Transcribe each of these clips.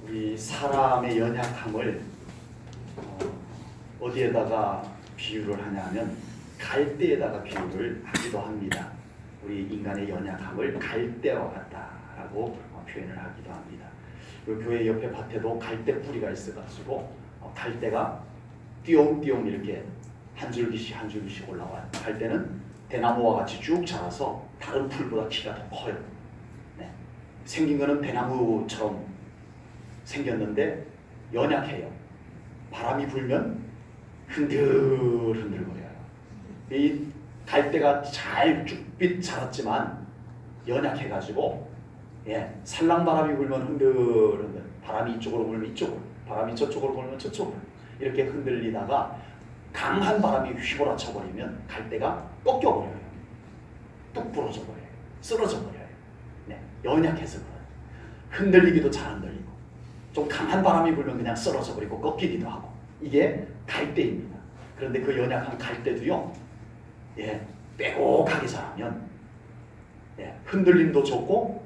우리 사람의 연약함을 어디에다가 비유를 하냐면 갈대에다가 비유를 하기도 합니다. 우리 인간의 연약함을 갈대와 같다라고 표현을 하기도 합니다. 이 교회 옆에 밭에도 갈대 뿌리가 있어가지고 갈대가 띄엄띄엄 이렇게 한 줄기씩 한 줄기씩 올라와요. 갈대는 대나무와 같이 쭉 자라서 다른 풀보다 키가 더 커요. 네. 생긴 거는 대나무처럼 생겼는데 연약해요. 바람이 불면 흔들흔들거려요. 이 갈대가 잘 쭉빛 자랐지만 연약해가지고 살랑바람이 불면 흔들흔들, 바람이 이쪽으로 불면 이쪽으로, 바람이 저쪽으로 불면 저쪽으로 이렇게 흔들리다가 강한 바람이 휘몰아쳐 버리면 갈대가 꺾여버려요. 뚝 부러져 버려요. 쓰러져 버려요. 연약해서 그래요. 흔들리기도 잘 흔들리고 좀 강한 바람이 불면 그냥 쓰러져 버리고 꺾이기도 하고, 이게 갈대입니다. 그런데 그 연약한 갈대도요, 빼곡하게 자라면 흔들림도 적고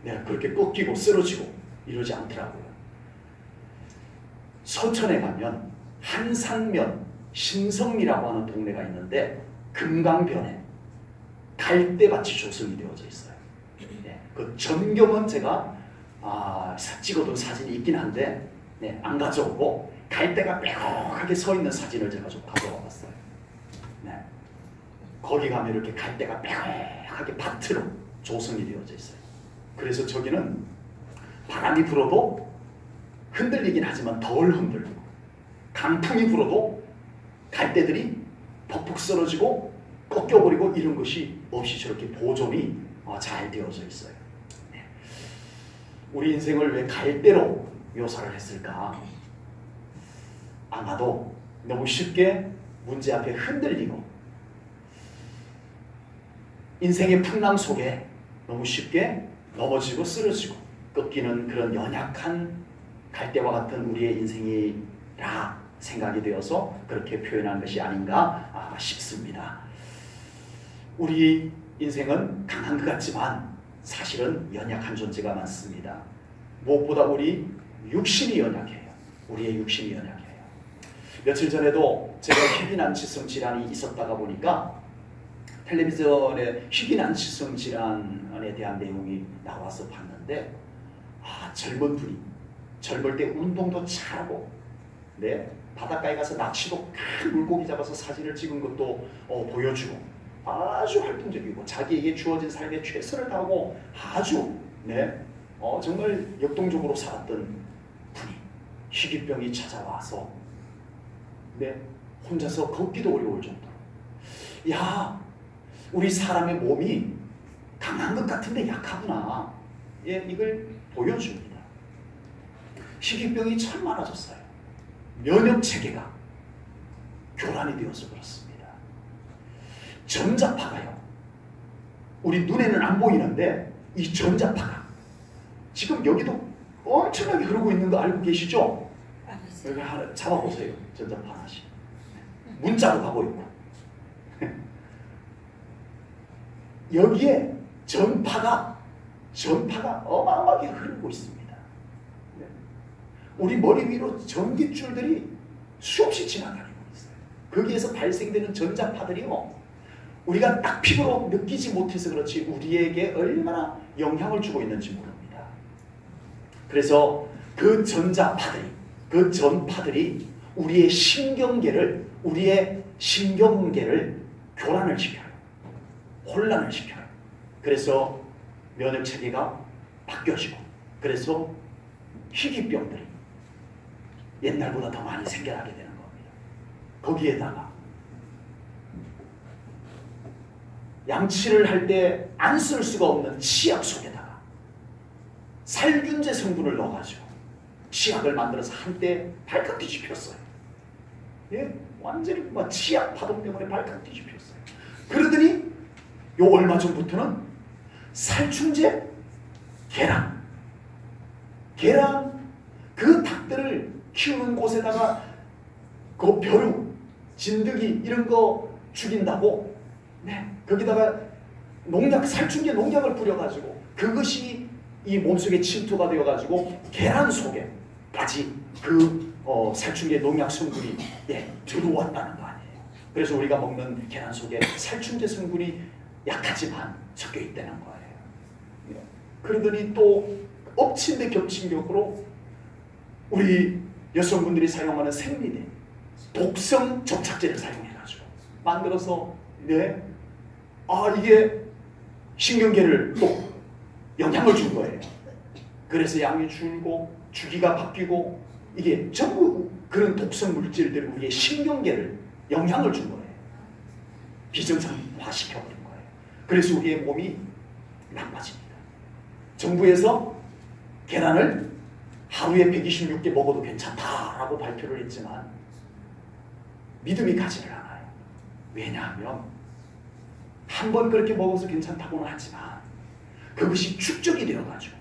그렇게 꺾이고 쓰러지고 이러지 않더라고요. 서천에 가면 한산면 신성리라고 하는 동네가 있는데 금강변에 갈대밭이 조성이 되어져 있어요. 그 전경은 제가 찍어둔 사진이 있긴 한데 안 가져오고 갈대가 빼곡하게 서 있는 사진을 제가 좀 가져와 봤어요. 거기 가면 이렇게 갈대가 빼곡하게 밭으로 조성이 되어져 있어요. 그래서 저기는 바람이 불어도 흔들리긴 하지만 덜 흔들리고, 강풍이 불어도 갈대들이 퍽퍽 쓰러지고 꺾여버리고 이런 것이 없이 저렇게 보존이 잘 되어져 있어요. 우리 인생을 왜 갈대로 묘사를 했을까? 아마도 너무 쉽게 문제 앞에 흔들리고 인생의 풍랑 속에 너무 쉽게 넘어지고 쓰러지고 꺾이는 그런 연약한 갈대와 같은 우리의 인생이라 생각이 되어서 그렇게 표현한 것이 아닌가 싶습니다. 우리 인생은 강한 것 같지만 사실은 연약한 존재가 많습니다. 무엇보다 우리 육신이 연약해요. 우리의 육신이 연약해요. 며칠 전에도 제가 희귀난치성 질환이 있었다가 보니까 텔레비전에 희귀난치성 질환에 대한 내용이 나와서 봤는데, 젊은 분이 젊을 때 운동도 잘하고 바닷가에 가서 낚시도 큰 물고기 잡아서 사진을 찍은 것도 보여주고 아주 활동적이고 자기에게 주어진 삶에 최선을 다하고 아주 정말 역동적으로 살았던 분이 희귀병이 찾아와서 혼자서 걷기도 어려울 정도로, 우리 사람의 몸이 강한 것 같은데 약하구나, 이걸 보여줍니다. 희귀병이 참 많아졌어요. 면역체계가 교란이 되어서 그렇습니다. 전자파가요, 우리 눈에는 안 보이는데 이 전자파가 지금 여기도 엄청나게 흐르고 있는 거 알고 계시죠? 여기 하나 잡아보세요. 전자파 하나씩 문자로 가고 있고 여기에 전파가 어마어마하게 흐르고 있습니다. 우리 머리 위로 전기줄들이 수없이 지나다니고 있어요. 거기에서 발생되는 전자파들이요, 우리가 딱 피부로 느끼지 못해서 그렇지 우리에게 얼마나 영향을 주고 있는지 모릅니다. 그래서 그 전자파들이, 그 전파들이 우리의 신경계를 교란을 시켜요. 혼란을 시켜요. 그래서 면역체계가 바뀌어지고, 그래서 희귀병들이 옛날보다 더 많이 생겨나게 되는 겁니다. 거기에다가 양치를 할 때 안 쓸 수가 없는 치약 속에다가 살균제 성분을 넣어가지고 치약을 만들어서 한때 발칵 뒤집혔어요. 완전히 치약 파동 때문에 발칵 뒤집혔어요. 그러더니 요 얼마 전부터는 살충제, 계란 그 닭들을 키우는 곳에다가 그 벼룩, 진드기 이런 거 죽인다고 거기다가 농약, 살충제 농약을 뿌려가지고 그것이 이 몸속에 침투가 되어가지고 계란 속에까지 그 살충제 농약 성분이 들어왔다는 거 아니에요. 그래서 우리가 먹는 계란 속에 살충제 성분이 약하지만 섞여 있다는 거예요. 그러더니 또 엎친 데 겹친 격으로 우리 여성분들이 사용하는 생리대 독성 접착제를 사용해가지고 만들어서 이게 신경계를 또 영향을 준 거예요. 그래서 양이 줄고 주기가 바뀌고 이게 전부 그런 독성 물질들이 우리의 신경계를 영향을 준 거예요. 비정상화시켜버린 거예요. 그래서 우리의 몸이 나빠집니다. 정부에서 계란을 하루에 126개 먹어도 괜찮다라고 발표를 했지만 믿음이 가지를 않아요. 왜냐하면 한 번 그렇게 먹어서 괜찮다고는 하지만 그것이 축적이 되어가지고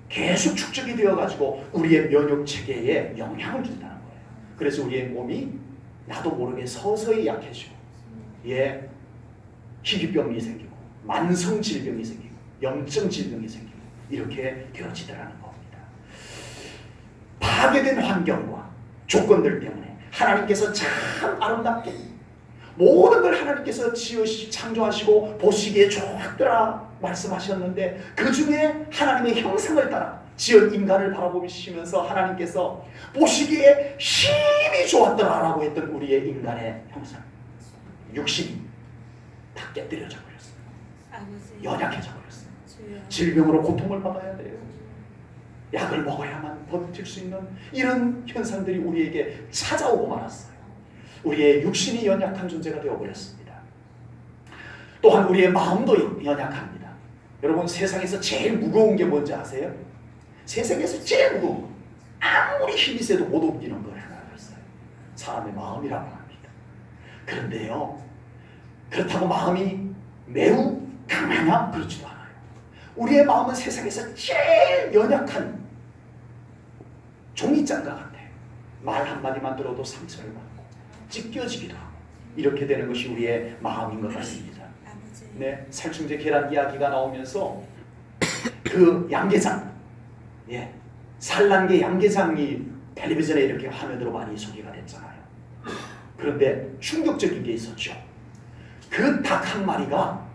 계속 축적이 되어가지고 우리의 면역체계에 영향을 준다는 거예요. 그래서 우리의 몸이 나도 모르게 서서히 약해지고 희귀병이 생기고 만성질병이 생기고 염증질병이 생기고 이렇게 되어지더라는 겁니다. 파괴된 환경과 조건들 때문에 하나님께서 참 아름답게 모든 걸 하나님께서 창조하시고 보시기에 좋았더라 말씀하셨는데 그 중에 하나님의 형상을 따라 지은 인간을 바라보시면서 하나님께서 보시기에 힘이 좋았더라라고 했던 우리의 인간의 형상 육신이 다 깨뜨려져 버렸어요. 연약해져 버렸어요. 질병으로 고통을 받아야 돼요. 약을 먹어야만 버틸 수 있는 이런 현상들이 우리에게 찾아오고 말았어요. 우리의 육신이 연약한 존재가 되어버렸습니다. 또한 우리의 마음도 연약합니다. 여러분 세상에서 제일 무거운 게 뭔지 아세요? 세상에서 제일 무거운 거 아무리 힘이 세도 못 옮기는 걸 하나가 있어요. 사람의 마음이라고 합니다. 그런데요 그렇다고 마음이 매우 강하냐? 그렇지도 않아요. 우리의 마음은 세상에서 제일 연약한 종이장갑 같아요. 말 한마디만 들어도 상처를 받고 찢겨지기도 하고 이렇게 되는 것이 우리의 마음인 것 같습니다. 살충제 계란 이야기가 나오면서 그 양계장 산란계 양계장이 텔레비전에 이렇게 화면으로 많이 소개가 됐잖아요. 그런데 충격적인 게 있었죠. 그 닭 한 마리가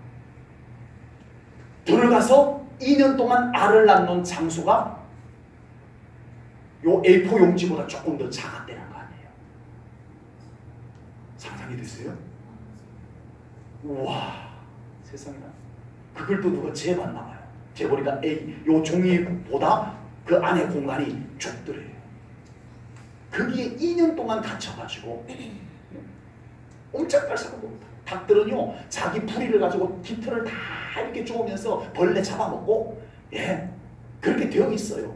들어가서 2년 동안 알을 낳는 장소가 요 A4 용지보다 조금 더 작았다는 거 아니에요. 상상이 되세요? 우와 세상에나 그걸 또 누가 재봤나 봐요. 재보니까 요 종이보다 그 안에 공간이 좁더래요. 거기에 2년 동안 갇혀가지고 옴짝달싹하고 닭들은요 자기 부리를 가지고 깃털을 다 이렇게 쪼으면서 벌레 잡아먹고 그렇게 되어 있어요.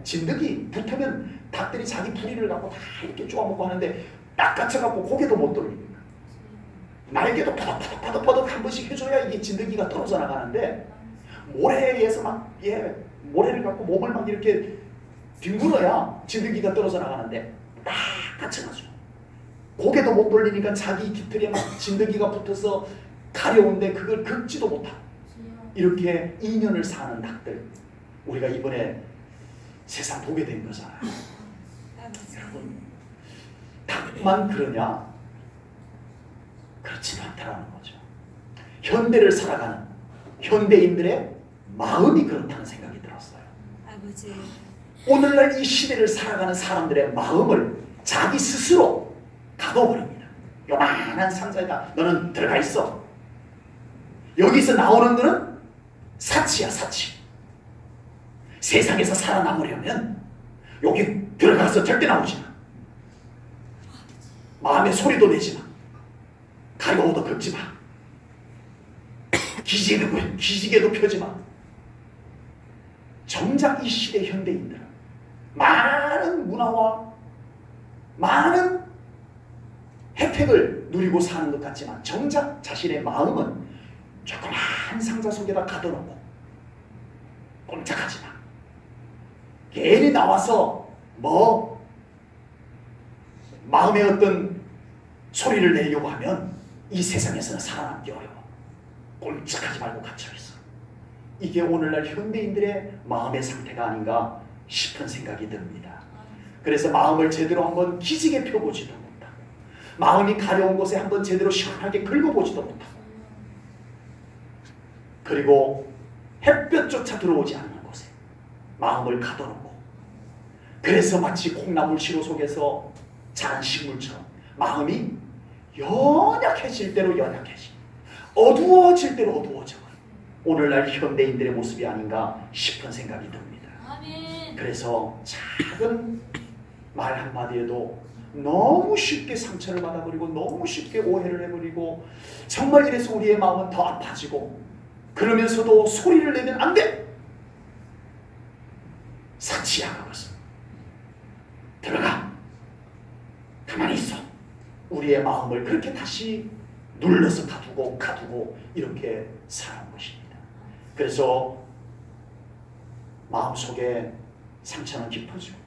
진드기 붙으면 닭들이 자기 부리를 갖고 다 이렇게 쪼아먹고 하는데 딱 갇혀갖고 고개도 못 돌립니다. 날개도 퍼덕퍼덕 한 번씩 해줘야 이게 진드기가 떨어져 나가는데 모래에서 막 모래를 갖고 몸을 막 이렇게 뒹굴어야 진드기가 떨어져 나가는데 딱 갇혀가지고 고개도 못 돌리니까 자기 깃털에 막 진드기가 붙어서 가려운데 그걸 긁지도 못하고 이렇게 2년을 사는 닭들 우리가 이번에 세상 보게 된 거잖아요. 여러분 닭만 그러냐? 그렇지도 않다라는 거죠. 현대를 살아가는 현대인들의 마음이 그렇다는 생각이 들었어요. 아버지. 오늘날 이 시대를 살아가는 사람들의 마음을 자기 스스로 가둬버립니다. 요만한 상자에다 너는 들어가 있어. 여기서 나오는 거는 사치야 사치. 세상에서 살아남으려면 여기 들어가서 절대 나오지 마. 마음의 소리도 내지 마. 가려워도 긁지 마. 기지개도 펴지 마. 정작 이 시대 현대인들은 많은 문화와 많은 혜택을 누리고 사는 것 같지만 정작 자신의 마음은 조그만 상자 속에다 가둬놓고 꼼짝하지 마. 괜히 나와서 마음의 어떤 소리를 내려고 하면 이 세상에서는 살아남기 어려워. 꼼짝하지 말고 갇혀있어. 이게 오늘날 현대인들의 마음의 상태가 아닌가 싶은 생각이 듭니다. 그래서 마음을 제대로 한번 기지개 펴보지도 못하고 마음이 가려운 곳에 한번 제대로 시원하게 긁어보지도 못하고 그리고 햇볕조차 들어오지 않는 곳에 마음을 가둬놓고 그래서 마치 콩나물 시로 속에서 자란 식물처럼 마음이 연약해질 대로 연약해지고 어두워질 대로 어두워져 오늘날 현대인들의 모습이 아닌가 싶은 생각이 듭니다. 그래서 작은 말 한마디에도 너무 쉽게 상처를 받아버리고 너무 쉽게 오해를 해버리고 정말 이래서 우리의 마음은 더 아파지고 그러면서도 소리를 내면 안 돼! 사치야 그것은 들어가 가만히 있어 우리의 마음을 그렇게 다시 눌러서 가두고 이렇게 살아온 것입니다. 그래서 마음속에 상처는 깊어지고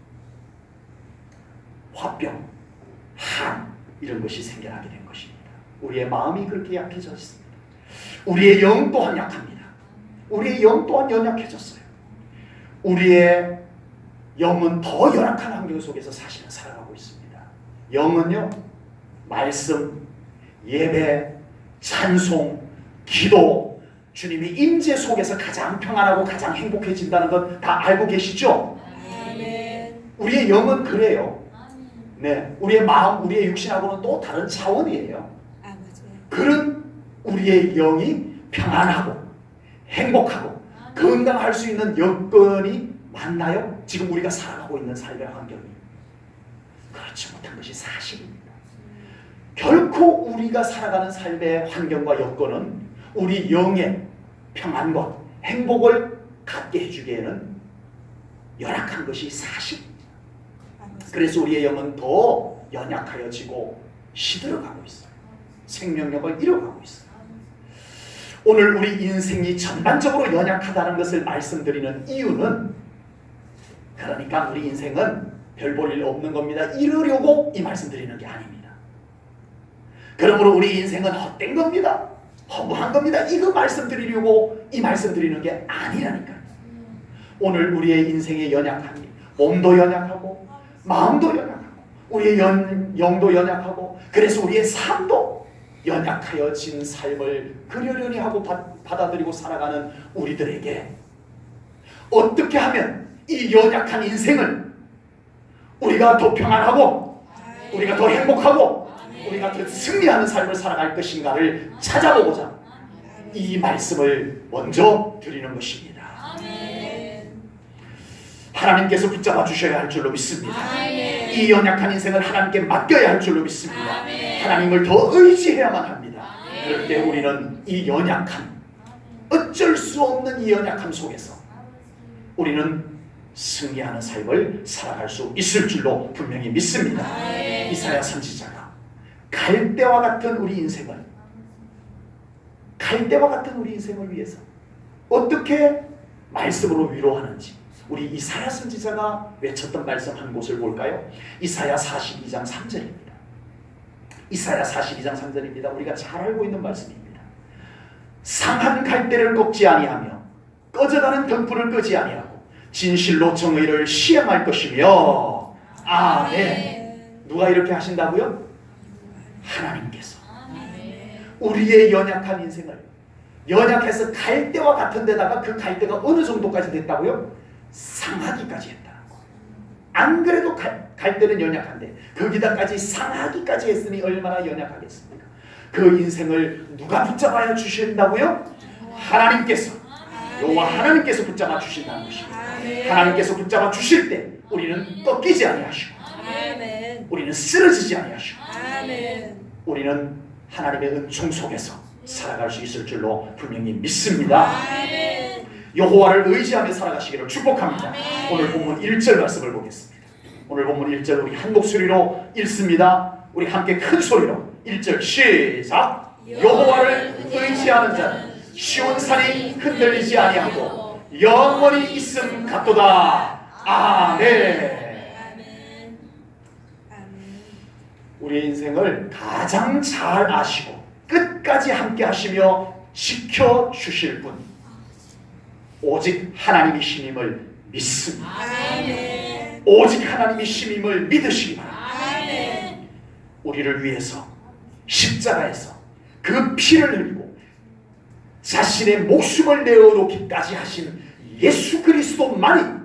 화병, 한 이런 것이 생겨나게 된 것입니다. 우리의 마음이 그렇게 약해져 있습니다. 우리의 영 또한 약합니다. 우리의 영 또한 연약해졌어요. 우리의 영은 더 열악한 환경 속에서 사실은 살아가고 있습니다. 영은요, 말씀, 예배, 찬송, 기도, 주님이 임재 속에서 가장 평안하고 가장 행복해진다는 건 다 알고 계시죠? 아멘. 우리의 영은 그래요. 네, 우리의 마음, 우리의 육신하고는 또 다른 차원이에요. 그런 우리의 영이 평안하고 행복하고 건강할 수 있는 여건이 맞나요? 지금 우리가 살아가고 있는 삶의 환경이 그렇지 못한 것이 사실입니다. 결코 우리가 살아가는 삶의 환경과 여건은 우리 영의 평안과 행복을 갖게 해주기에는 열악한 것이 사실입니다. 그래서 우리의 영은 더 연약하여지고 시들어가고 있어요. 생명력을 잃어가고 있어요. 오늘 우리 인생이 전반적으로 연약하다는 것을 말씀드리는 이유는 그러니까 우리 인생은 별 볼 일 없는 겁니다. 이러려고 이 말씀드리는 게 아닙니다. 그러므로 우리 인생은 헛된 겁니다. 허무한 겁니다. 이거 말씀드리려고 이 말씀드리는 게 아니라니까요. 오늘 우리의 인생의 연약함이 몸도 연약하고 마음도 연약하고 우리의 영도 연약하고 그래서 우리의 삶도 연약하여진 삶을 그러려니 하고 받아들이고 살아가는 우리들에게 어떻게 하면 이 연약한 인생을 우리가 더 평안하고 우리가 더 행복하고 우리가 더 승리하는 삶을 살아갈 것인가를 찾아보고자 이 말씀을 먼저 드리는 것입니다. 하나님께서 붙잡아 주셔야 할 줄로 믿습니다. 이 연약한 인생을 하나님께 맡겨야 할 줄로 믿습니다. 하나님을 더 의지해야만 합니다. 그럴 때 우리는 이 연약함, 어쩔 수 없는 이 연약함 속에서 우리는 승리하는 삶을 살아갈 수 있을 줄로 분명히 믿습니다. 이사야 선지자가 갈대와 같은 우리 인생을 위해서 어떻게 말씀으로 위로하는지 우리 이사야 선지자가 외쳤던 말씀 한 곳을 볼까요? 이사야 42장 3절입니다. 이사야 42장 3절입니다. 우리가 잘 알고 있는 말씀입니다. 상한 갈대를 꺾지 아니하며 꺼져가는 등불을 끄지 아니하고 진실로 정의를 시행할 것이며 아멘. 누가 이렇게 하신다고요? 하나님께서 우리의 연약한 인생을 연약해서 갈대와 같은 데다가 그 갈대가 어느 정도까지 됐다고요? 상하기까지 했다는 거. 안 그래도 갈대는 연약한데 거기다까지 상하기까지 했으니 얼마나 연약하겠습니까? 그 인생을 누가 붙잡아 주신다고요? 하나님께서 여호와 하나님께서 붙잡아 주신다는 것입니다. 하나님께서 붙잡아 주실 때 우리는 꺾이지 아니하시고 우리는 쓰러지지 아니하시고 우리는 하나님의 은총 속에서 살아갈 수 있을 줄로 분명히 믿습니다. 여호와를 의지하며 살아가시기를 축복합니다. 오늘 본문 1절 말씀을 보겠습니다. 오늘 본문 1절 우리 한 목소리로 읽습니다. 우리 함께 큰 소리로 1절 시작. 여호와를 의지하는 자는 시온산이 흔들리지 아니하고 영원히 있음 같도다. 아멘. 우리의 인생을 가장 잘 아시고 끝까지 함께 하시며 지켜주실 분 오직 하나님이 신임을 믿습니다. 아멘. 오직 하나님이 신임을 믿으시기 바랍니다. 아멘. 우리를 위해서 십자가에서 그 피를 흘리고 자신의 목숨을 내어놓기까지 하신 예수 그리스도만이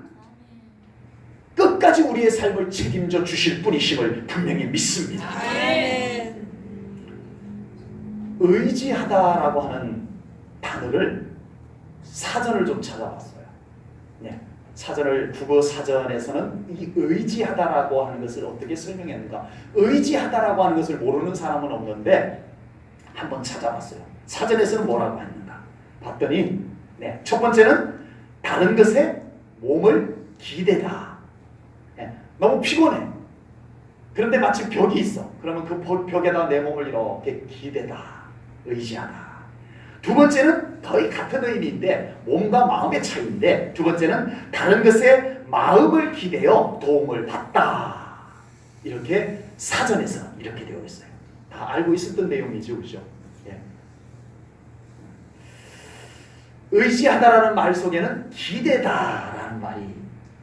끝까지 우리의 삶을 책임져 주실 분이심을 분명히 믿습니다. 아멘. 의지하다라고 하는 단어를 사전을 좀 찾아봤어요. 네. 사전을 국어 사전에서는 이 의지하다라고 하는 것을 어떻게 설명했는가? 의지하다라고 하는 것을 모르는 사람은 없는데 한번 찾아봤어요. 사전에서는 뭐라고 했는가? 봤더니 네. 첫 번째는 다른 것에 몸을 기대다. 네. 너무 피곤해. 그런데 마침 벽이 있어. 그러면 그 벽에다 내 몸을 이렇게 기대다. 의지하다. 두 번째는 거의 같은 의미인데 몸과 마음의 차이인데 두 번째는 다른 것에 마음을 기대어 도움을 받다. 이렇게 사전에서 이렇게 되어 있어요. 다 알고 있었던 내용이죠, 그죠? 예. 의지하다라는 말 속에는 기대다라는 말이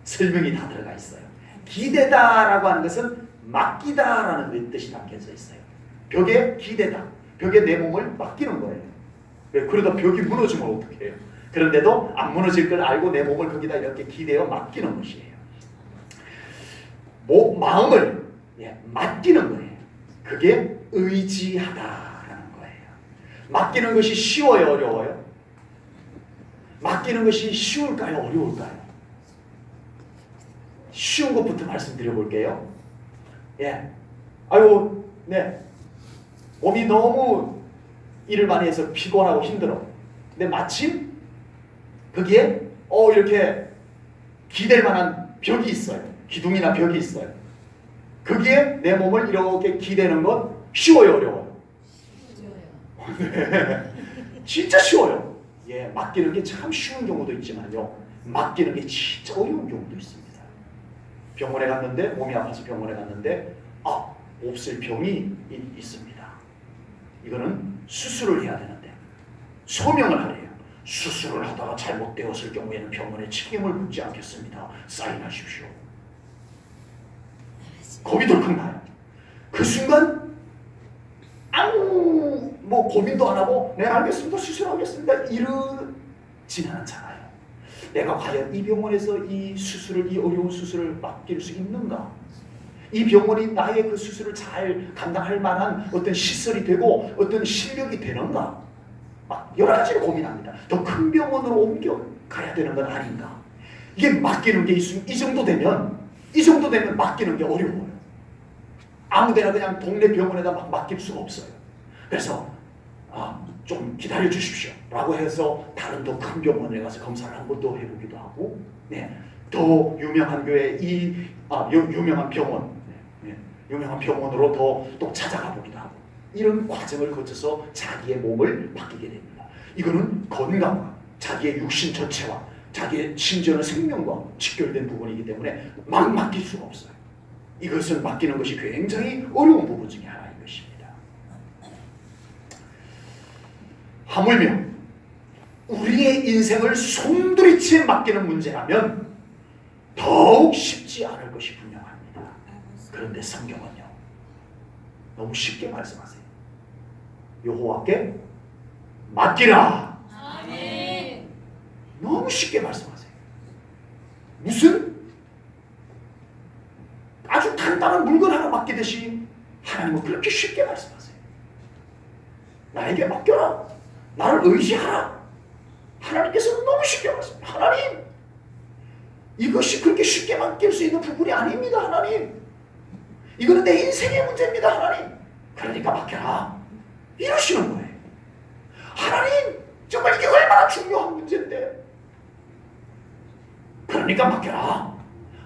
설명이 다 들어가 있어요. 기대다라고 하는 것은 맡기다라는 뜻이 담겨져 있어요. 벽에 기대다. 벽에 내 몸을 맡기는 거예요. 그러다 벽이 무너지면 어떻게 해요? 그런데도 안 무너질 걸 알고 내 몸을 거기다 이렇게 기대어 맡기는 것이에요. 마음을 맡기는 거예요. 그게 의지하다라는 거예요. 맡기는 것이 쉬워요, 어려워요? 맡기는 것이 쉬울까요, 어려울까요? 쉬운 것부터 말씀드려 볼게요. 예. 아유, 네. 몸이 너무 일을 많이 해서 피곤하고 힘들어. 근데 마침 거기에 이렇게 기댈 만한 벽이 있어요. 기둥이나 벽이 있어요. 거기에 내 몸을 이렇게 기대는 건 쉬워요, 어려워요? 쉬워요. 네. 진짜 쉬워요. 예, 맡기는 게 참 쉬운 경우도 있지만요. 맡기는 게 진짜 어려운 경우도 있습니다. 병원에 갔는데 몸이 아파서 병원에 갔는데 없을 병이 있습니다. 이거는 수술을 해야 되는데 소명을 하래요. 수술을 하다가 잘못되었을 경우에는 병원에 책임을 묻지 않겠습니다. 사인하십시오. 겁이 덜컥 나요. 그 순간 아무 고민도 안 하고 네 알겠습니다. 수술하겠습니다. 이러지는 않잖아요. 내가 과연 이 병원에서 이 어려운 수술을 맡길 수 있는가? 이 병원이 나의 그 수술을 잘 감당할 만한 어떤 시설이 되고 어떤 실력이 되는가? 여러 가지로 고민합니다. 더 큰 병원으로 옮겨가야 되는 건 아닌가? 이게 맡기는 게 이 정도 되면 맡기는 게 어려워요. 아무데나 그냥 동네 병원에다 막 맡길 수가 없어요. 그래서 좀 기다려 주십시오 라고 해서 다른 더 큰 병원에 가서 검사를 한 번 더 해보기도 하고 더 유명한 교회 유명한 병원 유명한 병원으로 또 찾아가 보기도 하고 이런 과정을 거쳐서 자기의 몸을 맡기게 됩니다. 이거는 건강과 자기의 육신 전체와 자기의 심지어는 생명과 직결된 부분이기 때문에 막 맡길 수가 없어요. 이것을 맡기는 것이 굉장히 어려운 부분 중에 하나인 것입니다. 하물며 우리의 인생을 송두리째 맡기는 문제라면 더욱 쉽지 않을 것이 분명합니다. 그런데 성경은요 너무 쉽게 말씀하세요. 여호와께 맡기라. 아멘. 너무 쉽게 말씀하세요. 무슨 아주 간단한 물건 하나 맡기듯이 하나님은 그렇게 쉽게 말씀하세요. 나에게 맡겨라. 나를 의지하라. 하나님께서는 너무 쉽게 말씀하세요. 하나님, 이것이 그렇게 쉽게 맡길 수 있는 부분이 아닙니다. 하나님, 이거는 내 인생의 문제입니다. 하나님, 그러니까 맡겨라. 이러시는 거예요. 하나님, 정말 이게 얼마나 중요한 문제인데 그러니까 맡겨라.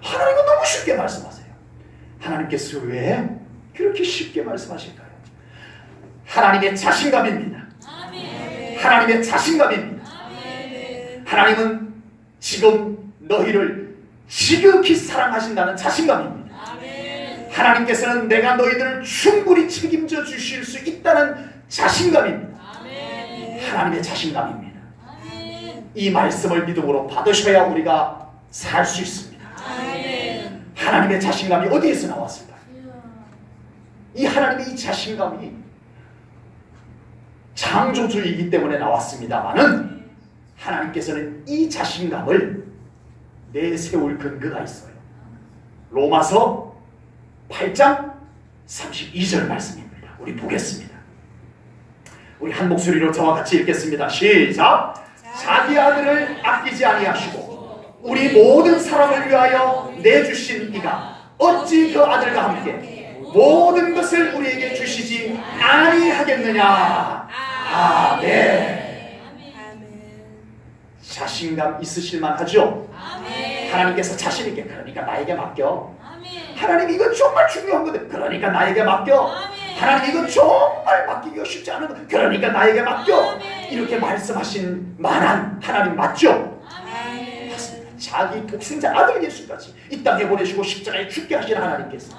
하나님은 너무 쉽게 말씀하세요. 하나님께서 왜 그렇게 쉽게 말씀하실까요? 하나님의 자신감입니다. 아멘. 하나님의 자신감입니다. 아멘. 하나님은 지금 너희를 지극히 사랑하신다는 자신감입니다. 아멘. 하나님께서는 내가 너희들을 충분히 책임져 주실 수 있다는 자신감입니다. 아멘. 하나님의 자신감입니다. 아멘. 이 말씀을 믿음으로 받으셔야 우리가 살 수 있습니다. 아멘. 하나님의 자신감이 어디에서 나왔을까? 이 하나님의 이 자신감이 창조주이기 때문에 나왔습니다마는 하나님께서는 이 자신감을 내세울 근거가 있어요. 로마서 8장 32절 말씀입니다. 우리 보겠습니다. 우리 한 목소리로 저와 같이 읽겠습니다. 시작! 자기 아들을 아끼지 아니하시고 우리 모든 사람을 위하여 내주신 이가 어찌 그 아들과 함께 모든 것을 우리에게 주시지 아니하겠느냐. 아멘. 자신감 있으실만 하죠? 하나님께서 자신 있게 그러니까 나에게 맡겨. 하나님 이거 정말 중요한 거든 그러니까 나에게 맡겨. 하나님 이거 정말 맡기기가 쉽지 않은 거 그러니까 나에게 맡겨. 이렇게 말씀하신 만한 하나님 맞죠? 맞습니다. 자기 독생자 아들 예수까지 이 땅에 보내시고 십자가에 죽게 하신 하나님께서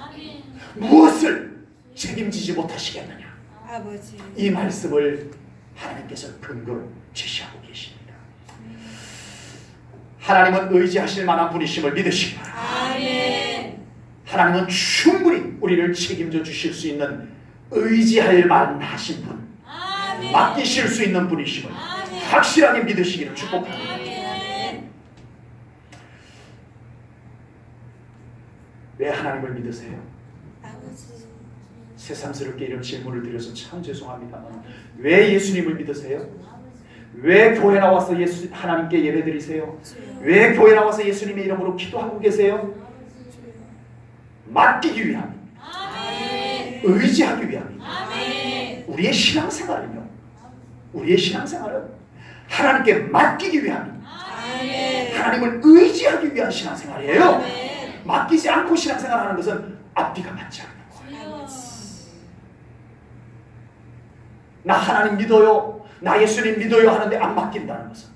무엇을 책임지지 못하시겠느냐. 아버지. 이 말씀을 하나님께서 근거로 제시하고 계십니다. 하나님은 의지하실 만한 분이심을 믿으시기 바랍니다. 아멘. 하나님은 충분히 우리를 책임져 주실 수 있는 의지할 만하신 분, 아멘. 맡기실 수 있는 분이심을 아멘. 확실하게 믿으시기를 축복합니다. 아멘. 왜 하나님을 믿으세요? 아버지. 새삼스럽게 이런 질문을 드려서 참 죄송합니다만 왜 예수님을 믿으세요? 왜 교회 나와서 하나님께 예배드리세요? 왜 교회 나와서 예수님의 이름으로 기도하고 계세요? 맡기기 위함입니다. 아멘. 의지하기 위함입니다. 아멘. 우리의 신앙생활은요. 우리의 신앙생활은 하나님께 맡기기 위함입니다. 아멘. 하나님을 의지하기 위한 신앙생활이에요. 아멘. 맡기지 않고 신앙생활하는 것은 앞뒤가 맞지 않는 거예요. 나 하나님 믿어요. 나 예수님 믿어요 하는데 안 맡긴다는 것은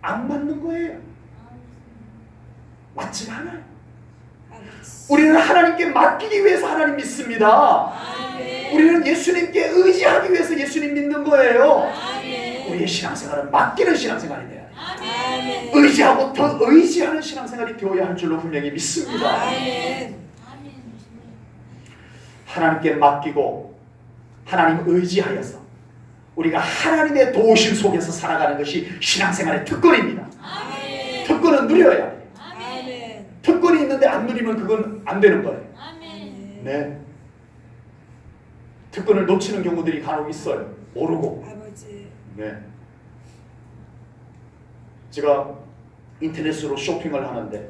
안 맞는 거예요. 맞지가 않아요. 우리는 하나님께 맡기기 위해서 하나님 믿습니다. 아멘. 우리는 예수님께 의지하기 위해서 예수님 믿는 거예요. 아멘. 우리의 신앙생활은 맡기는 신앙생활이 돼야 돼요. 아멘. 의지하고 더 의지하는 신앙생활이 되어야 할 줄로 분명히 믿습니다. 아멘. 하나님께 맡기고 하나님을 의지하여서 우리가 하나님의 도우심 속에서 살아가는 것이 신앙생활의 특권입니다. 아멘. 특권은 누려야 해요. 아멘. 특권이 있는데 안 누리면 그건 안 되는 거예요. 아멘. 네. 특권을 놓치는 경우들이 간혹 있어요. 모르고. 아버지. 네. 제가 인터넷으로 쇼핑을 하는데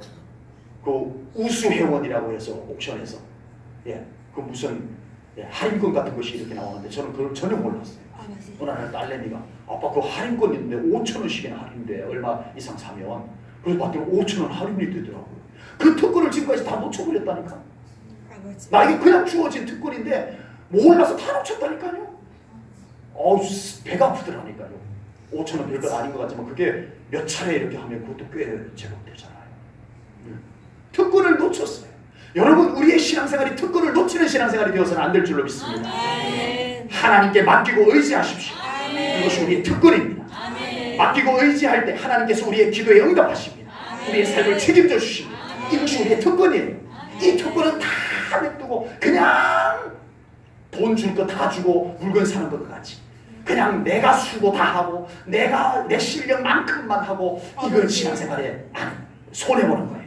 그 우수회원이라고 해서 옥션에서 그 무슨 할인권 같은 것이 이렇게 나오는데 저는 그걸 전혀 몰랐어요. 아버지. 어느 날 딸내미가 아빠 그 할인권 있는데 5,000원씩이나 할인돼 얼마 이상 사면 그래서 봤더니 5,000원 할인이 되더라고요. 그 특권을 지금까지 다 놓쳐버렸다니까. 아버지. 나에게 그냥 주어진 특권인데 몰라서 다 놓쳤다니까요. 배가 아프더라니까요. 5,000원 별것 아닌 것 같지만 그게 몇 차례 이렇게 하면 그것도 꽤 제공되잖아요. 특권을 놓쳤어요. 여러분 우리의 신앙생활이 특권을 놓치는 신앙생활이 되어서는 안 될 줄로 믿습니다. 아멘. 하나님께 맡기고 의지하십시오. 아멘. 그것이 우리의 특권입니다. 아멘. 맡기고 의지할 때 하나님께서 우리의 기도에 응답하십니다. 우리의 삶을 책임져 주십니다. 이것이 우리의 특권이에요. 이 특권은 다 냅두고 그냥 돈 줄 거 다 주고 물건 사는 것 같이 그냥 내가 수고 다 하고 내가 내 실력만큼만 하고 이건 신앙생활에 손해보는 거예요.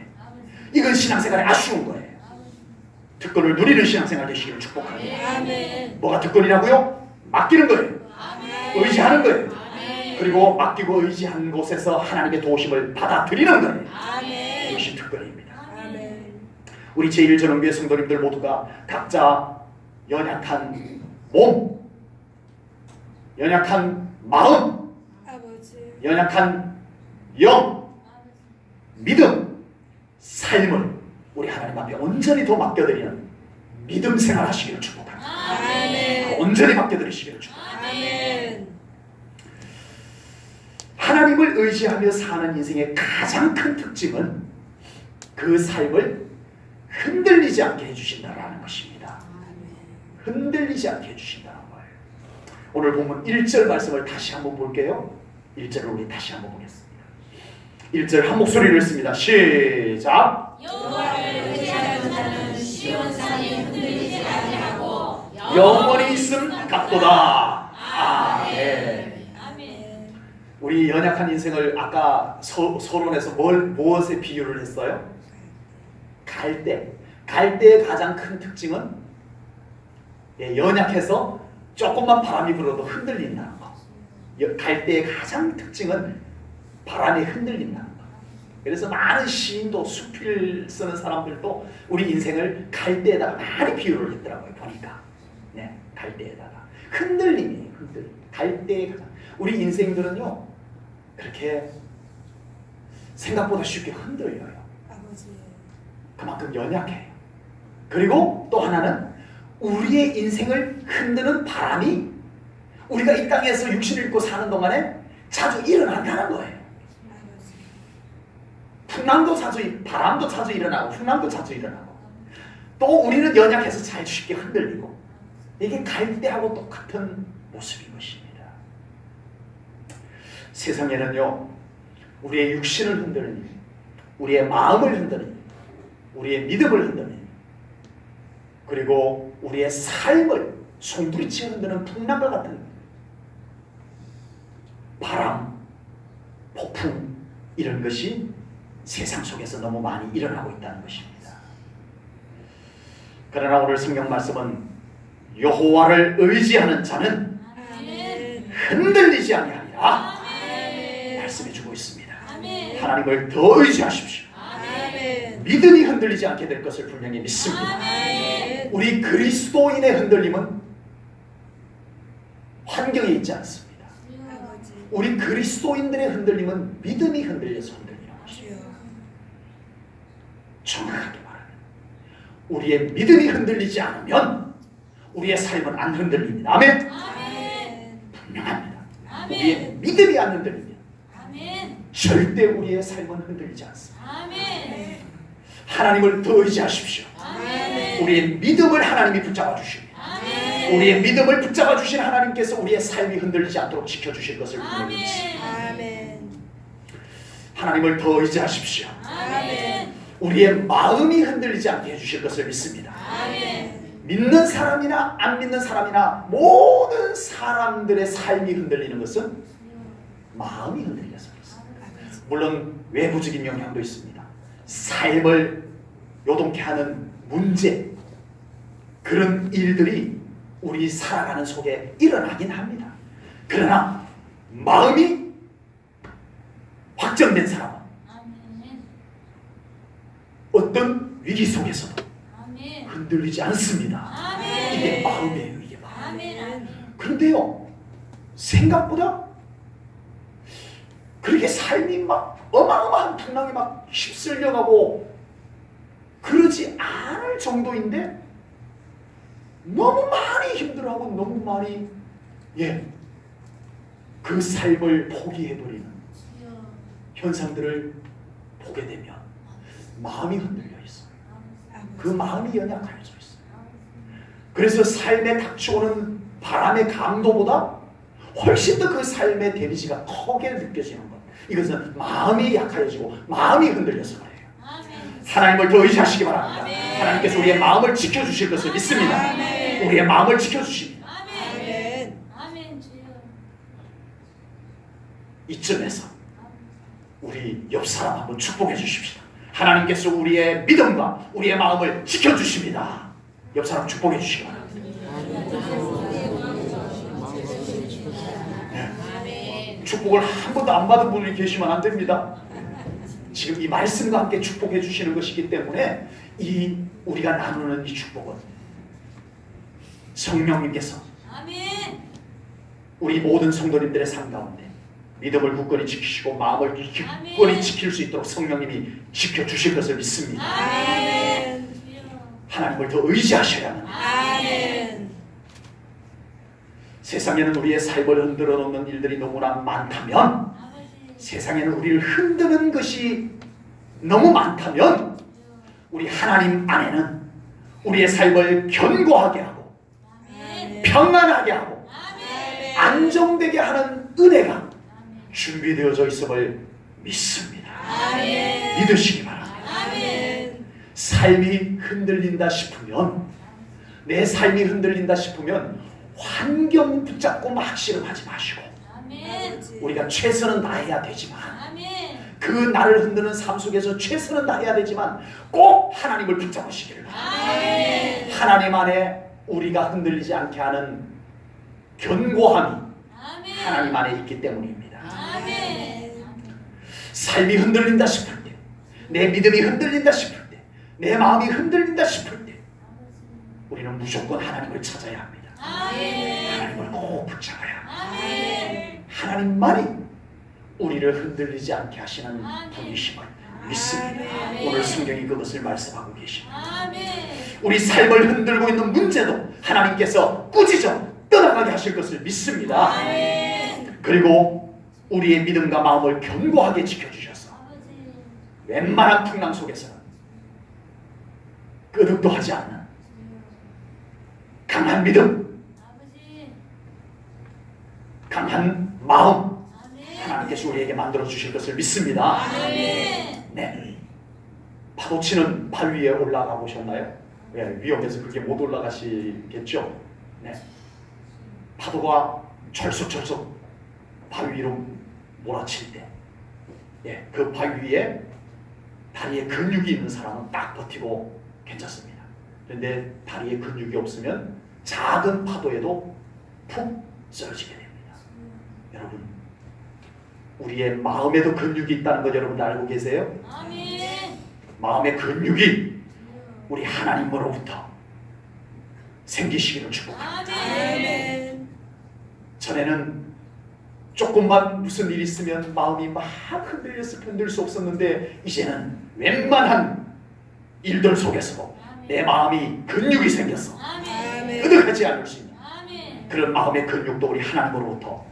이건 신앙생활에 아쉬운 거예요. 특권을 누리는 신앙생활 되시기를 축복합니다. 아멘. 뭐가 특권이라고요? 맡기는 거예요. 아멘. 의지하는 거예요. 아멘. 그리고 맡기고 의지한 곳에서 하나님의 도우심을 받아들이는 거예요. 아멘. 이것이 특권입니다. 아멘. 우리 제1전원교회 성도님들 모두가 각자 연약한 몸, 연약한 마음, 아버지. 연약한 영, 믿음, 삶을 우리 하나님 앞에 온전히 더 맡겨드리는 믿음 생활 하시기를 축복합니다. 아멘. 온전히 맡겨드리시기를 축복합니다. 아멘. 하나님을 의지하며 사는 인생의 가장 큰 특징은 그 삶을 흔들리지 않게 해주신다는 것입니다. 흔들리지 않게 해주신다는 거예요. 오늘 보면 1절 말씀을 다시 한번 볼게요. 1절을 우리 다시 한번 보겠습니다. 1절 한 목소리를 읽습니다. 시작. 여호와를 의지하는 자는 시온산이 흔들리지 아니하고 영원히 있음 같도다. 아멘. 아멘. 우리 연약한 인생을 아까 서론에서 무엇에 비유를 했어요? 갈대. 갈대의 가장 큰 특징은 연약해서 조금만 바람이 불어도 흔들린다는 거. 갈대의 가장 특징은 바람에 흔들린다는 거. 그래서 많은 시인도 수필 쓰는 사람들도 우리 인생을 갈대에다가 많이 비유를 했더라고요. 보니까 갈대에다가 흔들림이에요. 흔들림. 갈대의 가장 우리 인생들은요 그렇게 생각보다 쉽게 흔들려요. 아버지. 그만큼 연약해요. 그리고 또 하나는 우리의 인생을 흔드는 바람이 우리가 이 땅에서 육신을 입고 사는 동안에 자주 일어난다는 거예요. 아버지. 풍랑도 자주, 바람도 자주 일어나고 풍랑도 자주 일어나고 또 우리는 연약해서 잘 쉽게 흔들리고 이게 갈대하고 똑같은 모습인 것입니다. 세상에는요 우리의 육신을 흔드는 일, 우리의 마음을 흔드는 일, 우리의 믿음을 흔드는 일, 그리고 우리의 삶을 송두리째 흔드는 풍랑과 같은 바람, 폭풍 이런 것이 세상 속에서 너무 많이 일어나고 있다는 것입니다. 그러나 오늘 성경 말씀은 여호와를 의지하는 자는 아멘. 흔들리지 아니하리라 아멘. 말씀해 주고 있습니다. 아멘. 하나님을 더 의지하십시오. 아멘. 믿음이 흔들리지 않게 될 것을 분명히 믿습니다. 아멘. 우리 그리스도인의 흔들림은 환경에 있지 않습니다. 아버지. 우리 그리스도인들의 흔들림은 믿음이 흔들려서 흔들리는 것입니다. 주여. 정확하게 말하면 우리의 믿음이 흔들리지 않으면 우리의 삶은 안 흔들립니다. 아멘. 아멘. 분명합니다. 아멘. 우리의 믿음이 안 흔들리면 아멘. 절대 우리의 삶은 흔들리지 않습니다. 아멘. 하나님을 더 의지하십시오. 아멘. 우리의 믿음을 하나님이 붙잡아 주십니다. 아멘. 우리의 믿음을 붙잡아 주신 하나님께서 우리의 삶이 흔들리지 않도록 지켜주실 것을 분명히 믿습니다. 아멘. 하나님을 더 의지하십시오. 아멘. 우리의 마음이 흔들리지 않게 해주실 것을 믿습니다. 아멘. 믿는 사람이나 안 믿는 사람이나 모든 사람들의 삶이 흔들리는 것은 마음이 흔들려서 그렇습니다. 물론 외부적인 영향도 있습니다. 삶을 요동케 하는 문제, 그런 일들이 우리 살아가는 속에 일어나긴 합니다. 그러나 마음이 확정된 사람은 어떤 위기 속에서도 흔들리지 않습니다. 이게 마음이에요. 이게 마음. 그런데요, 생각보다 그렇게 삶이 막 어마어마한 풍랑이 막 휩쓸려가고 그러지 않을 정도인데 너무 많이 힘들어하고 너무 많이 그 삶을 포기해버리는 현상들을 보게 되면 마음이 흔들려 있어요. 그 마음이 연약할 수 있어요. 그래서 삶에 닥쳐오는 바람의 강도보다 훨씬 더 그 삶의 데미지가 크게 느껴지는 것. 이것은 마음이 약해지고 마음이 흔들려서 그래요. 하나님을 더 의지하시기 바랍니다. 아멘. 하나님께서 우리의 마음을 지켜주실 것을 믿습니다. 아멘. 우리의 마음을 지켜주십니다. 아멘. 이쯤에서 우리 옆 사람 한번 축복해 주십시다. 하나님께서 우리의 믿음과 우리의 마음을 지켜주십니다. 옆 사람 축복해 주시기 바랍니다. 축복을 한 번도 안 받은 분이 계시면 안 됩니다. 지금 이 말씀과 함께 축복해 주시는 것이기 때문에 우리가 나누는 이 축복은 성령님께서 우리 모든 성도님들의 삶 가운데 믿음을 굳건히 지키시고 마음을 굳건히 지킬 수 있도록 성령님이 지켜주실 것을 믿습니다. 아멘. 하나님을 더 의지하셔야 합니다. 아멘. 세상에는 우리의 삶을 흔들어 놓는 일들이 너무나 많다면, 세상에는 우리를 흔드는 것이 너무 많다면, 우리 하나님 안에는 우리의 삶을 견고하게 하고 평안하게 하고 안정되게 하는 은혜가 준비되어져 있음을 믿습니다. 아멘. 믿으시기 바랍니다. 아멘. 삶이 흔들린다 싶으면, 내 삶이 흔들린다 싶으면 환경 붙잡고 막 씨름하지 마시고, 아멘. 우리가 최선은 다해야 되지만, 아멘. 그 나를 흔드는 삶 속에서 최선은 다해야 되지만 꼭 하나님을 붙잡으시기를 바랍니다. 아멘. 하나님 안에 우리가 흔들리지 않게 하는 견고함이 아멘. 하나님 안에 있기 때문입니다. 아멘. 삶이 흔들린다 싶을 때, 내 믿음이 흔들린다 싶을 때, 내 마음이 흔들린다 싶을 때 우리는 무조건 하나님을 찾아야 합니다. 아멘. 하나님을 꼭 붙잡아야 합니다. 아멘. 하나님만이 우리를 흔들리지 않게 하시는 분이심을 믿습니다. 아멘. 오늘 성경이 그것을 말씀하고 계십니다. 아멘. 우리 삶을 흔들고 있는 문제도 하나님께서 꾸짖어 떠나가게 하실 것을 믿습니다. 아멘. 그리고 우리의 믿음과 마음을 견고하게 지켜주셔서 아버지. 웬만한 풍랑 속에서는 끄덕도 하지 않는 강한 믿음, 아버지. 강한 마음 아멘. 하나님께서 우리에게 만들어 주실 것을 믿습니다. 아멘. 네. 파도 치는 바위 위에 올라가 보셨나요? 네, 위험해서 그렇게 못 올라가시겠죠? 네. 파도가 철썩철썩 바위 위로 몰아칠 때, 네, 그 바위 위에 다리에 근육이 있는 사람은 딱 버티고 괜찮습니다. 그런데 다리에 근육이 없으면 작은 파도에도 푹 쓰러지게 됩니다. 여러분, 우리의 마음에도 근육이 있다는 것 여러분 알고 계세요? 아멘. 마음의 근육이 우리 하나님으로부터 생기시기를 축복합니다. 아멘. 전에는 조금만 무슨 일이 있으면 마음이 막 흔들려서 견딜 수 없었는데, 이제는 웬만한 일들 속에서도 내 마음이 근육이 생겼어. 아멘. 끄덕하지 않을 수 있는 아멘. 그런 마음의 근육도 우리 하나님으로부터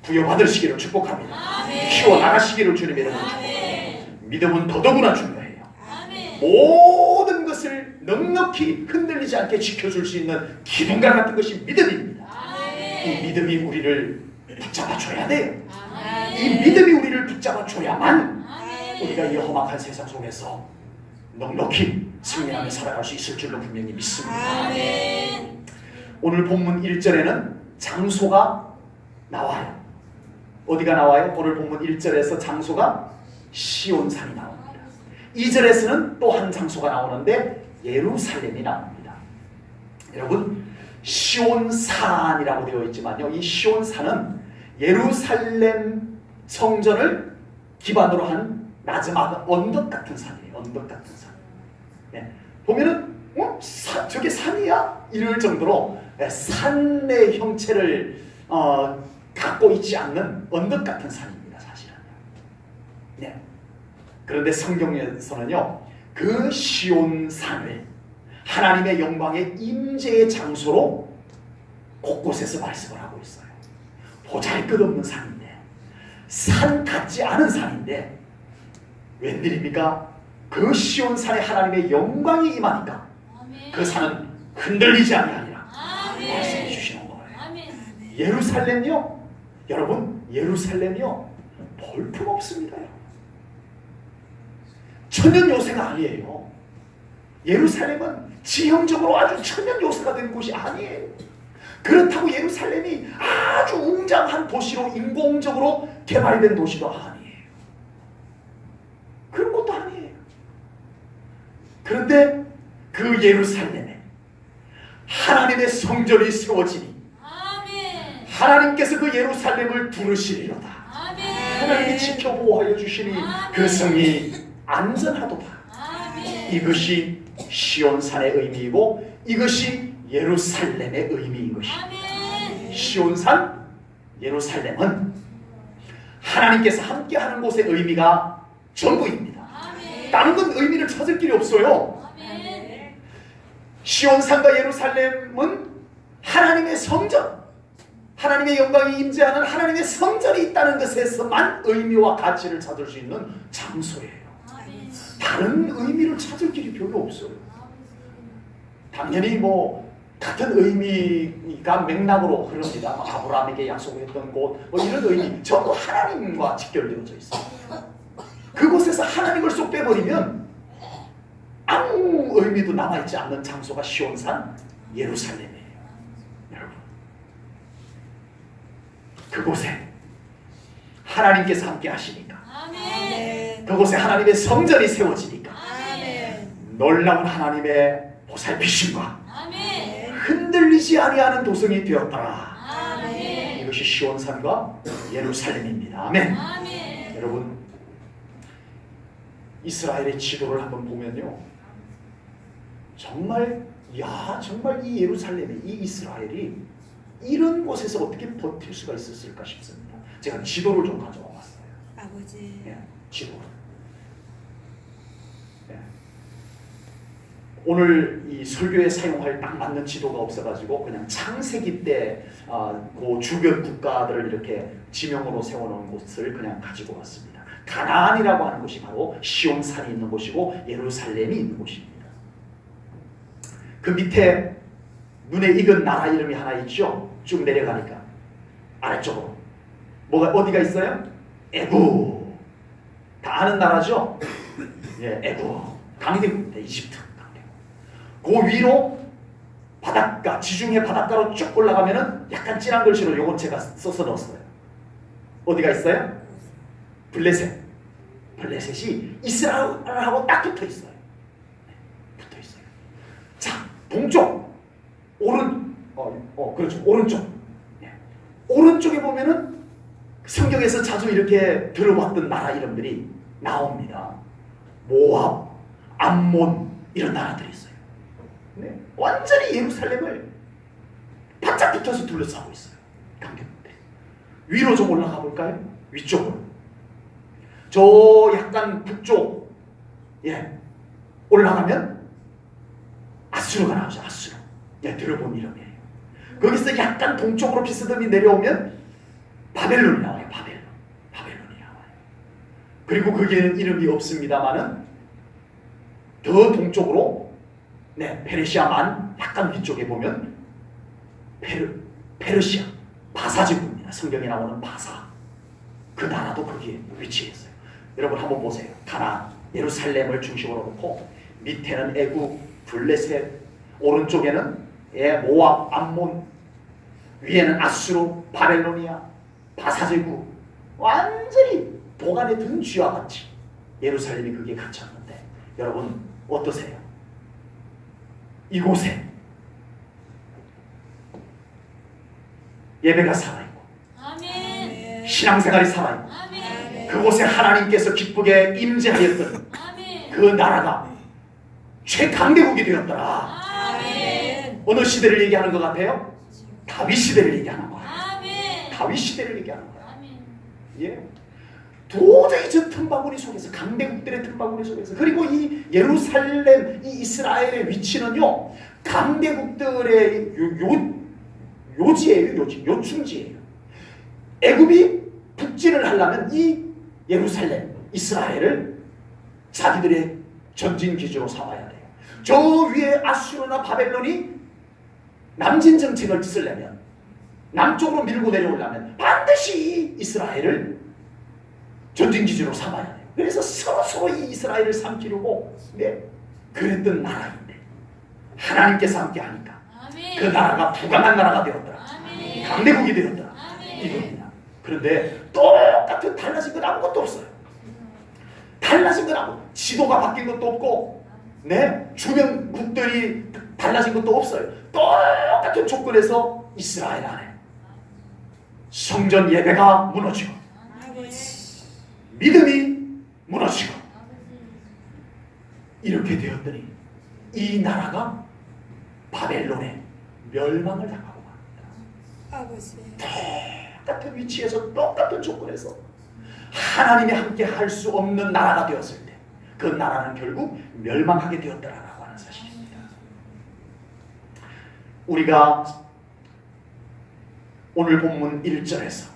부여받으시기를 축복합니다. 아멘. 키워나가시기를 주님의 이름으로 축복합니다. 아멘. 믿음은 더더구나 중요해요. 아멘. 모든 것을 넉넉히 흔들리지 않게 지켜줄 수 있는 기둥과 같은 것이 믿음입니다. 이 아멘. 믿음이 우리를 붙잡아줘야 돼요. 아멘. 이 믿음이 우리를 붙잡아줘야만 아멘. 우리가 이 험악한 세상 속에서 넉넉히 승리하며 살아갈 수 있을 줄로 분명히 믿습니다. 아멘. 오늘 본문 1절에는 장소가 나와요. 어디가 나와요? 오늘 본문 1절에서 장소가 시온산이 나옵니다. 2절에서는 또 한 장소가 나오는데 예루살렘이 나옵니다. 여러분, 시온산이라고 되어 있지만요, 이 시온산은 예루살렘 성전을 기반으로 한 나즈막한 언덕 같은 산이에요. 언덕 같은 산. 네. 보면은 저게 산이야? 이럴 정도로 산의 형체를 갖고 있지 않는 언덕 같은 산입니다, 사실은. 네. 그런데 성경에서는요, 그 시온산을 하나님의 영광의 임재의 장소로 곳곳에서 말씀을 하고 있어요. 보잘것없는 산인데, 산 같지 않은 산인데 웬일입니까? 그 시온산에 하나님의 영광이 임하니까 아멘. 그 산은 흔들리지 아니하리라 아멘. 말씀해 주시는 거예요. 아멘. 예루살렘요, 여러분, 예루살렘이요 볼품없습니다. 천연 요새가 아니에요. 예루살렘은 지형적으로 아주 천연 요새가 된 곳이 아니에요. 그렇다고 예루살렘이 아주 웅장한 도시로 인공적으로 개발된 도시도 아니에요. 그런 것도 아니에요. 그런데 그 예루살렘에 하나님의 성전이 세워지니 아멘. 하나님께서 그 예루살렘을 두르시리로다. 아멘. 하나님이 지켜보호하여 주시니 그 성이 안전하도다. 아멘. 이것이 시온산의 의미이고 이것이 예루살렘의 의미인 것입니다. 아멘. 시온산, 예루살렘은 하나님께서 함께하는 곳의 의미가 전부입니다. 아멘. 다른 건 의미를 찾을 길이 없어요. 아멘. 시온산과 예루살렘은 하나님의 성전, 하나님의 영광이 임재하는 하나님의 성전이 있다는 것에서만 의미와 가치를 찾을 수 있는 장소예요. 다른 의미를 찾을 길이 별로 없어요. 당연히 같은 의미가 맥락으로 흐릅니다. 뭐 아브라함에게 약속했던 곳, 뭐 이런 의미 전부 하나님과 직결되어져 있어요. 그곳에서 하나님을 쏙 빼버리면 아무 의미도 남아있지 않는 장소가 시온산 예루살렘이에요. 여러분, 그곳에 하나님께서 함께 하시니까, 아멘. 그곳에 하나님의 성전이 세워지니까 아멘. 놀라운 하나님의 보살피심과 아멘. 흔들리지 아니하는 도성이 되었더라. 아멘. 이것이 시온산과 예루살렘입니다. 아멘. 아멘. 여러분, 이스라엘의 지도를 한번 보면요, 정말 이 예루살렘이, 이 이스라엘이 이런 곳에서 어떻게 버틸 수가 있었을까 싶습니다. 제가 지도를 좀 가져와 봤어요. 아버지. 예, 지도를. 예. 오늘 이 설교에 사용할 딱 맞는 지도가 없어가지고 그냥 창세기 때 그 주변 국가들을 이렇게 지명으로 세워놓은 곳을 그냥 가지고 왔습니다. 가나안이라고 하는 곳이 바로 시온산이 있는 곳이고 예루살렘이 있는 곳입니다. 그 밑에 눈에 익은 나라 이름이 하나 있죠. 쭉 내려가니까 아래쪽으로 어디가 있어요? 애굽. 다 아는 나라죠. 예, 애굽. 강대국입니다. 이집트 강대국. 그 위로 바닷가, 지중해 바닷가로 쭉 올라가면은 약간 진한 글씨로 요건 제가 써서 넣었어요. 어디가 있어요? 블레셋. 블레셋이 이스라엘하고 딱 붙어 있어요. 붙어 있어요. 자, 동쪽 그렇죠. 오른쪽. 예. 오른쪽에 보면은 성경에서 자주 이렇게 들어봤던 나라 이름들이 나옵니다. 모압, 암몬 이런 나라들이 있어요. 네. 완전히 예루살렘을 바짝 붙어서 둘러싸고 있어요. 강대국들이. 위로 좀 올라가 볼까요? 위쪽으로. 저 약간 북쪽, 예, 올라가면 아수르가 나오죠. 아수르. 예, 들어본 이름이에요. 거기서 약간 동쪽으로 비스듬히 내려오면 바벨론이 나와요. 바벨론이 나와요. 그리고 거기에는 이름이 없습니다만은 더 동쪽으로, 네, 페르시아만 약간 위쪽에 보면 페르시아, 바사 제국입니다. 성경에 나오는 바사. 그 나라도 거기에 위치해 있어요. 여러분 한번 보세요. 가나안, 예루살렘을 중심으로 놓고 밑에는 애굽, 블레셋, 오른쪽에는 모압, 암몬, 위에는 아수르, 바벨로니아, 바사제국. 완전히 도간에 든 쥐와 같이 예루살렘이 거기에 갇혔는데 여러분 어떠세요? 이곳에 예배가 살아있고 아멘. 신앙생활이 살아있고 아멘. 그곳에 하나님께서 기쁘게 임재하였던 아멘. 그 나라가 최강대국이 되었더라. 아멘. 어느 시대를 얘기하는 것 같아요? 다윗 시대를 얘기하는 거예요. 아멘. 다윗 시대를 얘기하는 거예요. 아멘. 예? 도저히 저 틈바구니 속에서, 강대국들의 틈바구니 속에서, 그리고 이 예루살렘, 이 이스라엘의 위치는요, 강대국들의 요지예요. 요충지예요. 애굽이 북진을 하려면 이 예루살렘, 이스라엘을 자기들의 전진 기지로 삼아야 돼요. 저 위에 아수르나 바벨론이 남진 정책을 쓰려면, 남쪽으로 밀고 내려오려면 반드시 이스라엘을 전진 기지로 삼아야 돼요. 그래서 서로 이 이스라엘을 삼키려고, 네, 그랬던 나라인데 하나님께서 함께 하니까 아멘. 그 나라가 부강한 나라가 되었더라. 아멘. 강대국이 되었더라. 아멘. 이겁니다. 그런데 똑같은 달라진 건 아무것도 없어요. 달라진 건 아무, 지도가 바뀐 것도 없고, 네, 주변국들이 달라진 것도 없어요. 똑같은 조건에서 이스라엘 안에 성전 예배가 무너지고 아버지. 믿음이 무너지고 이렇게 되었더니 이 나라가 바벨론의 멸망을 당하고 맙니다. 아버지. 똑같은 위치에서 똑같은 조건에서 하나님이 함께 할 수 없는 나라가 되었을 때 그 나라는 결국 멸망하게 되었다라고 하는 사실입니다. 우리가 오늘 본문 1절에서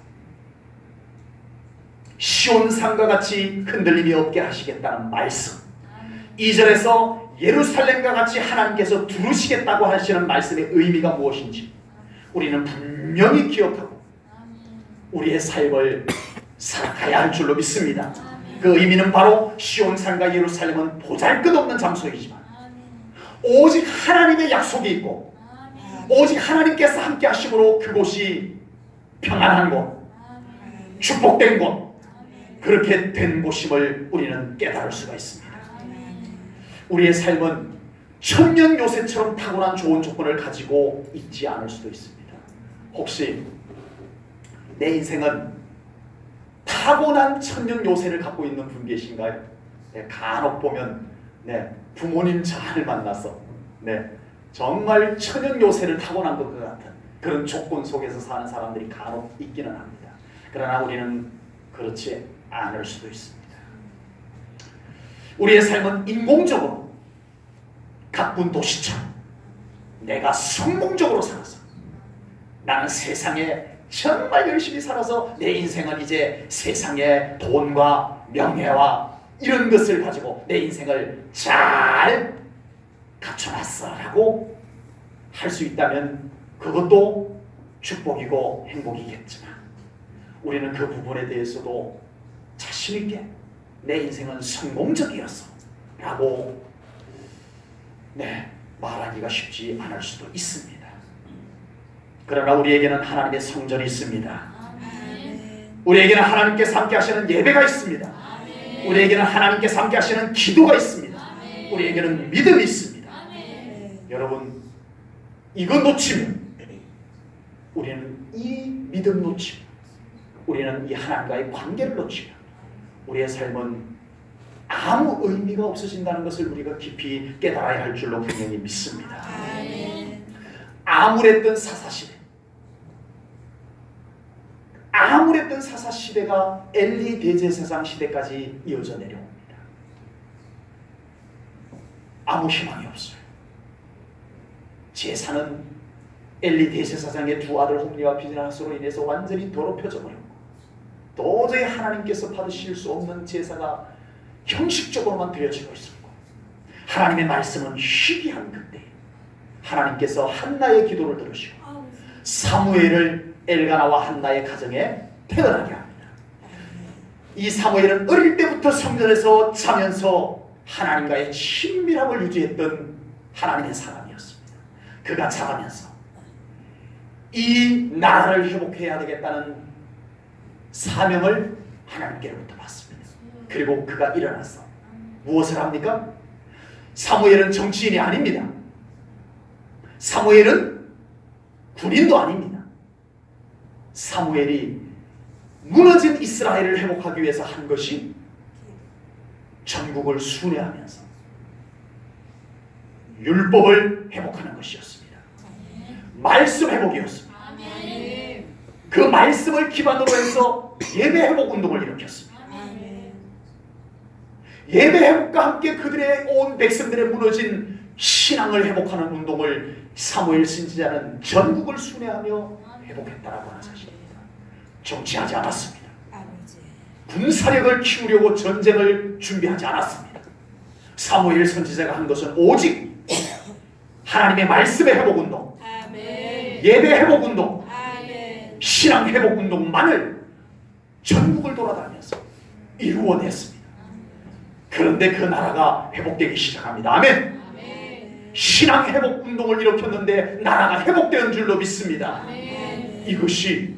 시온산과 같이 흔들림이 없게 하시겠다는 말씀, 2절에서 예루살렘과 같이 하나님께서 두르시겠다고 하시는 말씀의 의미가 무엇인지 우리는 분명히 기억하고 우리의 삶을 살아가야 할 줄로 믿습니다. 그 의미는 바로 시온산과 예루살렘은 보잘것없는 장소이지만 오직 하나님의 약속이 있고 오직 하나님께서 함께 하심으로 그곳이 평안한 곳, 축복된 곳, 그렇게 된 곳임을 우리는 깨달을 수가 있습니다. 우리의 삶은 천년 요새처럼 타고난 좋은 조건을 가지고 있지 않을 수도 있습니다. 혹시 내 인생은 타고난 천년 요새를 갖고 있는 분 계신가요? 네, 간혹 보면 부모님 잘 만나서 정말 천연 요새를 타고난 것 같은 그런 조건 속에서 사는 사람들이 간혹 있기는 합니다. 그러나 우리는 그렇지 않을 수도 있습니다. 우리의 삶은 인공적으로 가꾼 도시처럼 내가 성공적으로 살아서 나는 세상에 정말 열심히 살아서 내 인생은 이제 세상의 돈과 명예와 이런 것을 가지고 내 인생을 잘 갖춰놨어 라고 할 수 있다면 그것도 축복이고 행복이겠지만 우리는 그 부분에 대해서도 자신있게 내 인생은 성공적이었어 라고 말하기가 쉽지 않을 수도 있습니다. 그러나 우리에게는 하나님의 성전이 있습니다. 우리에게는 하나님께서 함께 하시는 예배가 있습니다. 우리에게는 하나님께서 함께 하시는 기도가 있습니다. 우리에게는 믿음이 있습니다. 여러분, 이거 놓치면 우리는 이 믿음 놓치면 우리는 이 하나님과의 관계를 놓치면 우리의 삶은 아무 의미가 없어진다는 것을 우리가 깊이 깨달아야 할 줄로 분명히 믿습니다. 아무랬던 사사시대가 엘리 대제사장 시대까지 이어져 내려옵니다. 아무 희망이 없어요. 제사는 엘리 대제사장의 두 아들 홈리와 비느하스로 인해서 완전히 더럽혀져 버렸고 도저히 하나님께서 받으실 수 없는 제사가 형식적으로만 드려지고 있었고 하나님의 말씀은 희귀한 그때 하나님께서 한나의 기도를 들으시고 사무엘을 엘가나와 한나의 가정에 태어나게 합니다. 이 사무엘은 어릴 때부터 성전에서 자면서 하나님과의 친밀함을 유지했던 하나님의 사람이었습니다. 그가 자라면서 이 나라를 회복해야 되겠다는 사명을 하나님께로부터 받습니다. 그리고 그가 일어나서 무엇을 합니까? 사무엘은 정치인이 아닙니다. 사무엘은 군인도 아닙니다. 사무엘이 무너진 이스라엘을 회복하기 위해서 한 것이 전국을 순회하면서 율법을 회복하는 것이었습니다. 말씀 회복이었습니다. 그 말씀을 기반으로 해서 예배 회복 운동을 일으켰습니다. 예배 회복과 함께 그들의 온 백성들의 무너진 신앙을 회복하는 운동을 사무엘 선지자는 전국을 순회하며 회복했다라고 하는 사실입니다. 정치하지 않았습니다. 군사력을 키우려고 전쟁을 준비하지 않았습니다. 사무엘 선지자가 한 것은 오직 하나님의 말씀의 회복 운동, 예배 회복 운동, 신앙 회복 운동만을 전국을 돌아다니면서 이루어냈습니다. 그런데 그 나라가 회복되기 시작합니다. 아멘. 신앙 회복 운동을 일으켰는데 나라가 회복되는 줄로 믿습니다. 이것이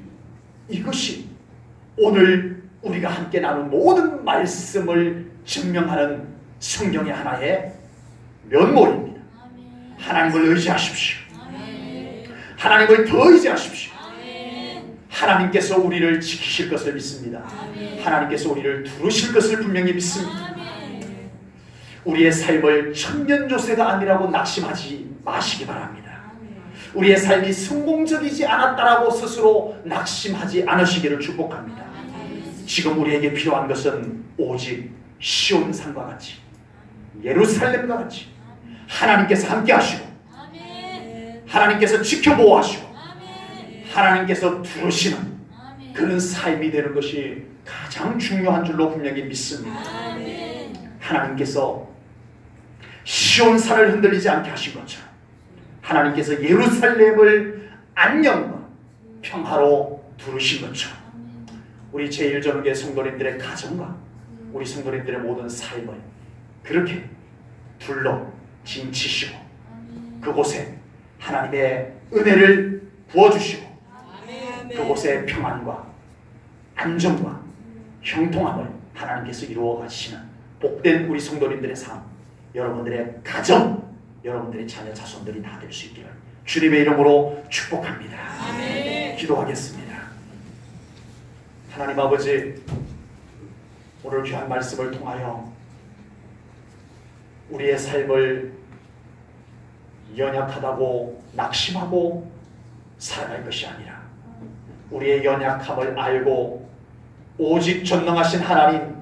오늘 우리가 함께 나눈 모든 말씀을 증명하는 성경의 하나의 면모입니다. 하나님을 의지하십시오. 하나님을 더 의지하십시오. 하나님께서 우리를 지키실 것을 믿습니다. 하나님께서 우리를 두르실 것을 분명히 믿습니다. 우리의 삶을 천년조세가 아니라고 낙심하지 마시기 바랍니다. 우리의 삶이 성공적이지 않았다라고 스스로 낙심하지 않으시기를 축복합니다. 지금 우리에게 필요한 것은 오직 시온산과 같이 예루살렘과 같이 하나님께서 함께 하시고 하나님께서 지켜보호하시고 하나님께서 두르시는 그런 삶이 되는 것이 가장 중요한 줄로 분명히 믿습니다. 하나님께서 시온산을 흔들리지 않게 하신 것처럼 하나님께서 예루살렘을 안녕과 평화로 두르신 것처럼 우리 제1전후계 성도님들의 가정과 우리 성도님들의 모든 삶을 그렇게 둘러 진치시고 그곳에 하나님의 은혜를 부어주시고 그곳에 평안과 안정과 형통함을 하나님께서 이루어 가시는 복된 우리 성도님들의 삶, 여러분들의 가정, 여러분들의 자녀 자손들이 다 될 수 있기를 주님의 이름으로 축복합니다. 기도하겠습니다. 하나님 아버지, 오늘 귀한 말씀을 통하여 우리의 삶을 연약하다고 낙심하고 살아갈 것이 아니라 우리의 연약함을 알고 오직 전능하신 하나님,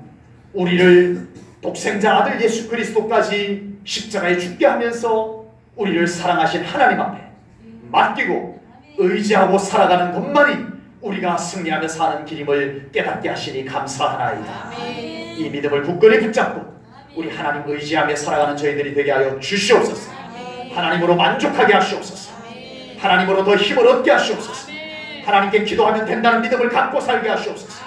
우리를 독생자 아들 예수 그리스도까지 십자가에 죽게 하면서 우리를 사랑하신 하나님 앞에 맡기고 의지하고 살아가는 것만이 우리가 승리하며 사는 길임을 깨닫게 하시니 감사하나이다. 이 믿음을 굳건히 붙잡고 우리 하나님 의지하며 살아가는 저희들이 되게 하여 주시옵소서. 하나님으로 만족하게 하시옵소서. 하나님으로 더 힘을 얻게 하시옵소서. 하나님께 기도하면 된다는 믿음을 갖고 살게 하시옵소서.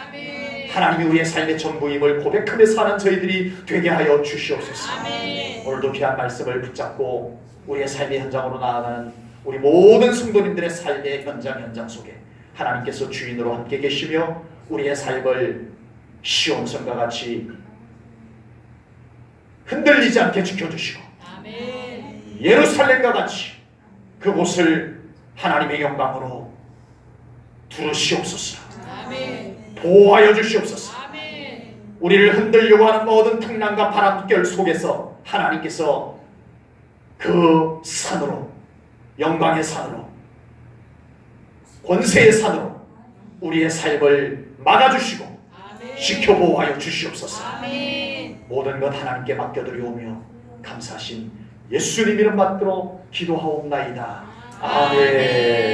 하나님이 우리의 삶의 전부임을 고백하며 사는 저희들이 되게 하여 주시옵소서. 오늘도 귀한 말씀을 붙잡고 우리의 삶의 현장으로 나아가는 우리 모든 성도님들의 삶의 현장 속에 하나님께서 주인으로 함께 계시며 우리의 삶을 시온성과 같이 흔들리지 않게 지켜주시고 예루살렘과 같이 그곳을 하나님의 영광으로 두르시옵소서. 보호하여 주시옵소서. 우리를 흔들려고 하는 모든 풍랑과 바람결 속에서 하나님께서 그 산으로, 영광의 산으로, 권세의 산으로 우리의 삶을 막아주시고 지켜보호하여 주시옵소서. 모든 것 하나님께 맡겨드리오며 감사하신 예수님 이름 받들어 기도하옵나이다. 아멘.